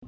Hey,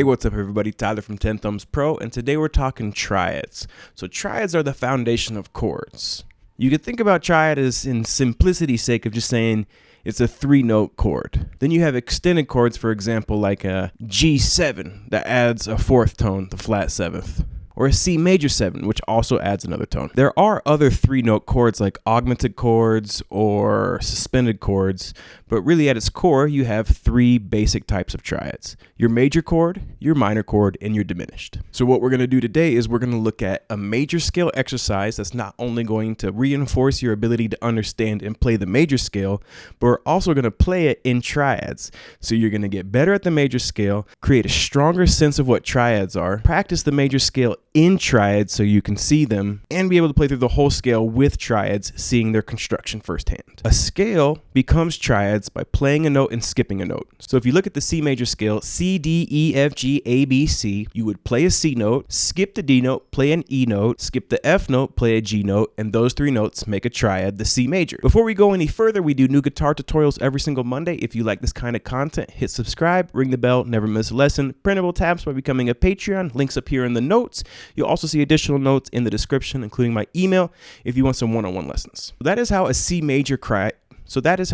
what's up everybody? Tyler from 10 Thumbs Pro, and today we're talking triads. So triads are the foundation of chords. You could think about triad as, in simplicity's sake, of just saying it's a 3-note chord. Then you have extended chords, for example, like a G7 that adds a 4th tone, the flat 7th. Or a C major 7, which also adds another tone. There are other 3-note chords like augmented chords or suspended chords, but really at its core, you have 3 basic types of triads: your major chord, your minor chord, and your diminished. So what we're going to do today is we're going to look at a major scale exercise that's not only going to reinforce your ability to understand and play the major scale, but we're also going to play it in triads. So you're going to get better at the major scale, create a stronger sense of what triads are, practice the major scale in triads so you can see them, and be able to play through the whole scale with triads, seeing their construction firsthand. A scale becomes triads by playing a note and skipping a note. So if you look at the C major scale, C, D, E, F, G, A, B, C, you would play a C note, skip the D note, play an E note, skip the F note, play a G note, and those 3 notes make a triad, the C major. Before we go any further, we do new guitar tutorials every single Monday. If you like this kind of content, hit subscribe, ring the bell, never miss a lesson. Printable tabs by becoming a Patreon, links up here in the notes. You'll also see additional notes in the description, including my email if you want some one-on-one lessons. That is how a C major that's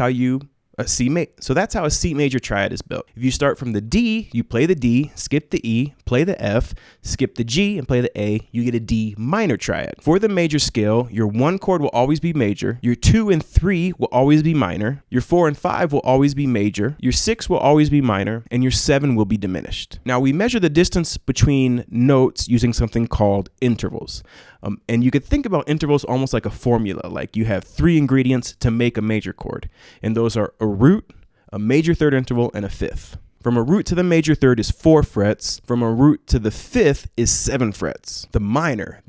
how a C major triad is built. If you start from the D, you play the D, skip the E, play the F, skip the G, and play the A, you get a D minor triad. For the major scale, your 1 chord will always be major, your 2 and 3 will always be minor, your 4 and 5 will always be major, your 6 will always be minor, and your 7 will be diminished. Now we measure the distance between notes using something called intervals. And you could think about intervals almost like a formula, like you have 3 ingredients to make a major chord, and those are a root, a major third interval, and a 5th. From a root to the major third is 4 frets. From a root to the 5th is 7 frets. The minor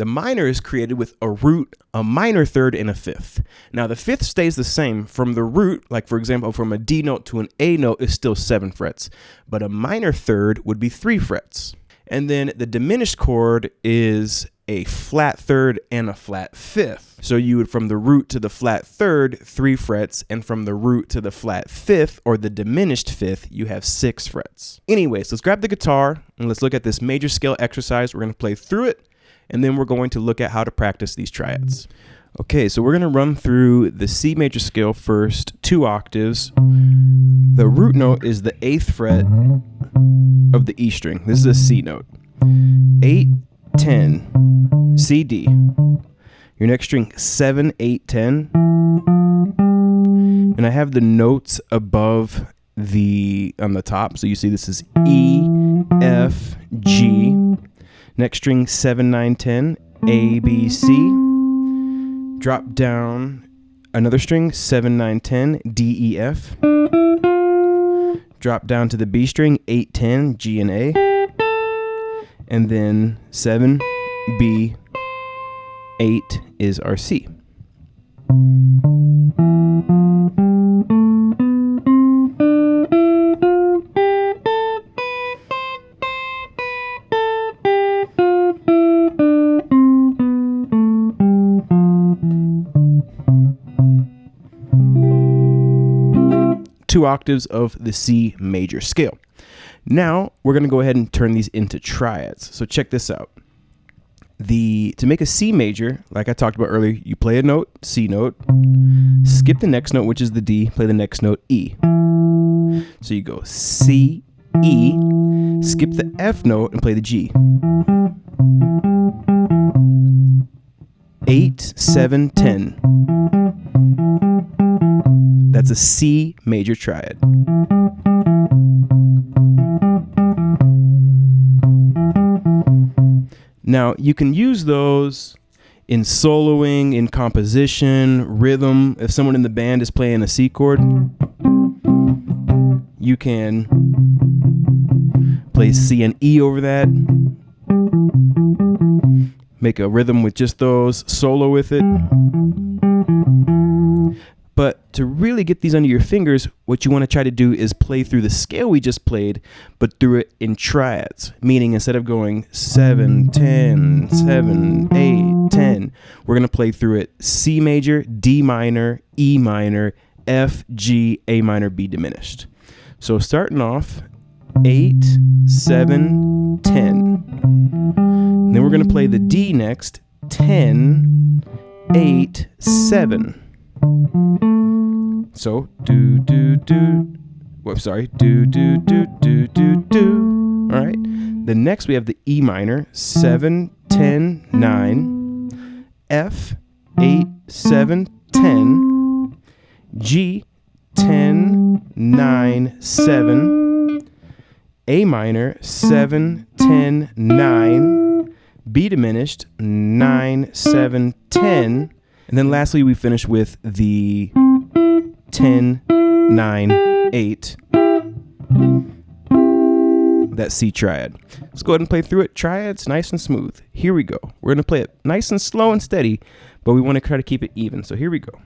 is created with a root, a minor third, and a 5th. Now the 5th stays the same. From the root, like for example, from a D note to an A note is still 7 frets, but a minor third would be 3 frets. And then the diminished chord is a flat third and a flat 5th. So you would, from the root to the flat third, 3 frets, and from the root to the flat 5th, or the diminished 5th, you have 6 frets. Anyways, let's grab the guitar and let's look at this major scale exercise. We're going to play through it, and then we're going to look at how to practice these triads. Okay, so we're going to run through the C major scale first, 2 octaves. The root note is the 8th fret of the E string. This is a C note. 8, 10, C, D. Your next string, 7, 8, 10. And I have the notes above on the top. So you see this is E, F, G. Next string, 7, 9, 10, A, B, C. Drop down another string, 7, 9, 10, D, E, F. Drop down to the B string, 8, 10, G and A. And then 7, B, 8 is our C. Two octaves of the C major scale. Now we're going to go ahead and turn these into triads. So check this out. To make a C major, like I talked about earlier, you play a note, C note, skip the next note, which is the D, play the next note, E. So you go C, E, skip the F note and play the G. 8, 7, 10. That's a C major triad. Now, you can use those in soloing, in composition, rhythm. If someone in the band is playing a C chord, you can play C and E over that. Make a rhythm with just those, solo with it. But to really get these under your fingers, what you want to try to do is play through the scale we just played, but through it in triads, meaning instead of going 7, 10, 7, 8, 10, we're going to play through it C major, D minor, E minor, F, G, A minor, B diminished. So starting off 8, 7, 10. Then we're going to play the D next, 10, 8, 7. So do do do. Whoops, sorry. Do do do do do do. All right. Then next we have the E minor, 7, 10, 9. F, 8, 7, 10. G, 10, 9, 7. A minor, 7, 10, 9. B diminished, 9, 7, 10. And then lastly, we finish with the 10, 9, 8. That C triad. Let's go ahead and play through it. Triads, nice and smooth. Here we go. We're going to play it nice and slow and steady, but we want to try to keep it even. So here we go.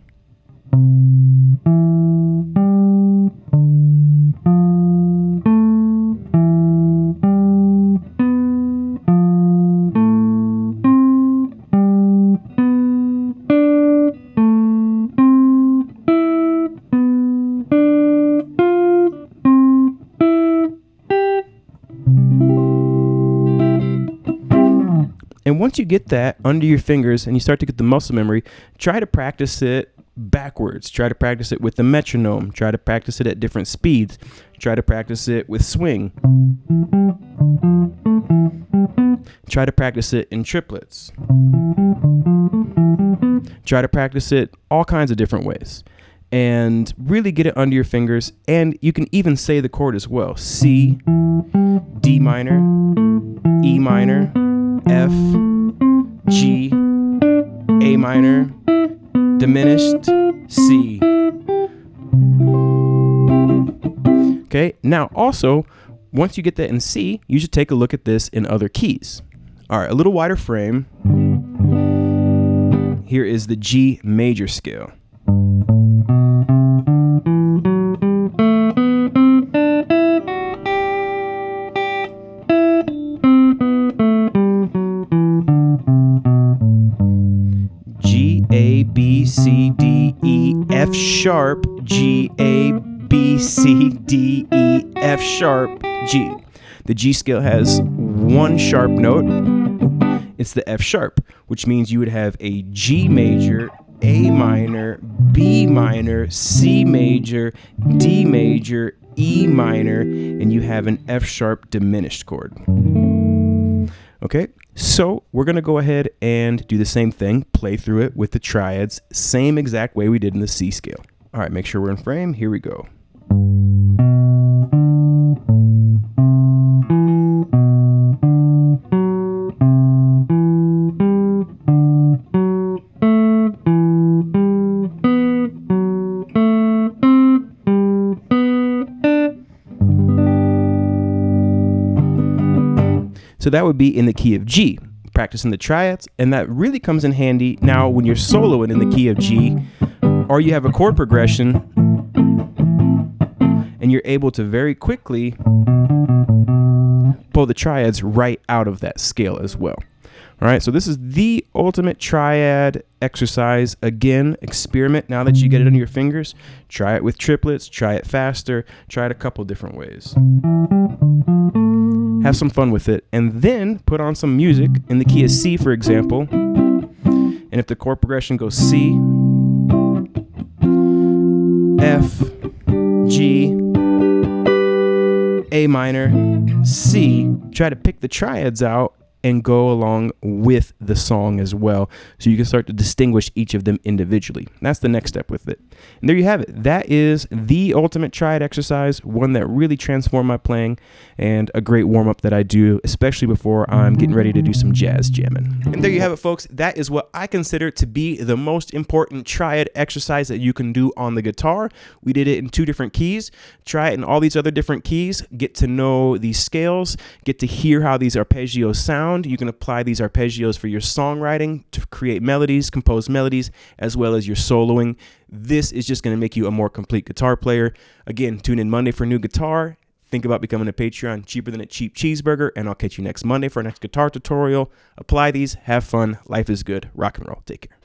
And once you get that under your fingers and you start to get the muscle memory, try to practice it backwards. Try to practice it with the metronome. Try to practice it at different speeds. Try to practice it with swing. Try to practice it in triplets. Try to practice it all kinds of different ways. And really get it under your fingers. And you can even say the chord as well. C, D minor, E minor, F, G, A minor, diminished, C. Okay, now also, once you get that in C, you should take a look at this in other keys. All right, a little wider frame. Here is the G major scale. A, B, C, D, E, F sharp, G, A, B, C, D, E, F sharp, G. The G scale has one sharp note. It's the F sharp, which means you would have a G major, A minor, B minor, C major, D major, E minor, and you have an F sharp diminished chord. Okay, so we're going to go ahead and do the same thing, play through it with the triads, same exact way we did in the C scale. All right, make sure we're in frame. Here we go. So that would be in the key of G, practicing the triads, and that really comes in handy now when you're soloing in the key of G, or you have a chord progression, and you're able to very quickly pull the triads right out of that scale as well. All right, so this is the ultimate triad exercise. Again, experiment now that you get it under your fingers. Try it with triplets, try it faster, try it a couple different ways. Have some fun with it, and then put on some music in the key of C, for example. And if the chord progression goes C, F, G, A minor, C, try to pick the triads out and go along with the song as well, so you can start to distinguish each of them individually. That's the next step with it. And there you have it. That is the ultimate triad exercise, one that really transformed my playing, and a great warm-up that I do, especially before I'm getting ready to do some jazz jamming. And there you have it, folks. That is what I consider to be the most important triad exercise that you can do on the guitar. We did it in 2 different keys. Try it in all these other different keys. Get to know these scales. Get to hear how these arpeggios sound. sound, you can apply these arpeggios for your songwriting to create melodies, compose melodies, as well as your soloing. This is just going to make you a more complete guitar player. Again, tune in Monday for a new guitar. Think about becoming a Patreon, cheaper than a cheap cheeseburger, and I'll catch you next Monday for our next guitar tutorial. Apply these, have fun, life is good, rock and roll, take care.